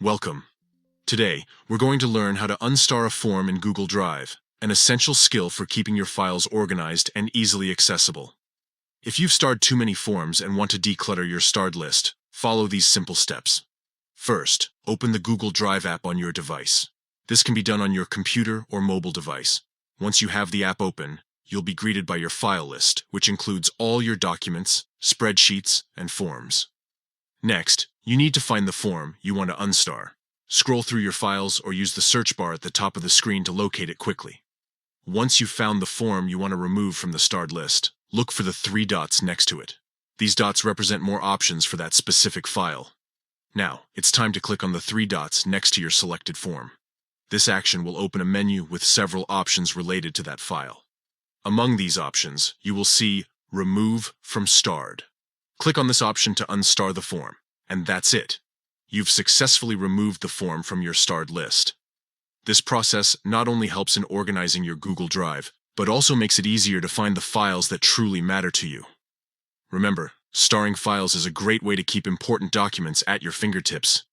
Welcome. Today, we're going to learn how to unstar a form in Google Drive, an essential skill for keeping your files organized and easily accessible. If you've starred too many forms and want to declutter your starred list, follow these simple steps. First, open the Google Drive app on your device. This can be done on your computer or mobile device. Once you have the app open, you'll be greeted by your file list, which includes all your documents, spreadsheets, and forms. Next, you need to find the form you want to unstar. Scroll through your files or use the search bar at the top of the screen to locate it quickly. Once you've found the form you want to remove from the starred list, look for the three dots next to it. These dots represent more options for that specific file. Now, it's time to click on the three dots next to your selected form. This action will open a menu with several options related to that file. Among these options, you will see Remove from Starred. Click on this option to unstar the form, and that's it. You've successfully removed the form from your starred list. This process not only helps in organizing your Google Drive, but also makes it easier to find the files that truly matter to you. Remember, starring files is a great way to keep important documents at your fingertips,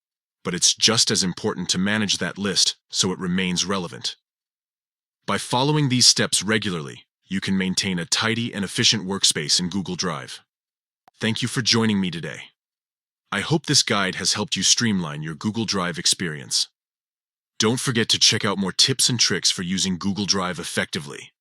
but it's just as important to manage that list so it remains relevant. By following these steps regularly, you can maintain a tidy and efficient workspace in Google Drive. Thank you for joining me today. I hope this guide has helped you streamline your Google Drive experience. Don't forget to check out more tips and tricks for using Google Drive effectively.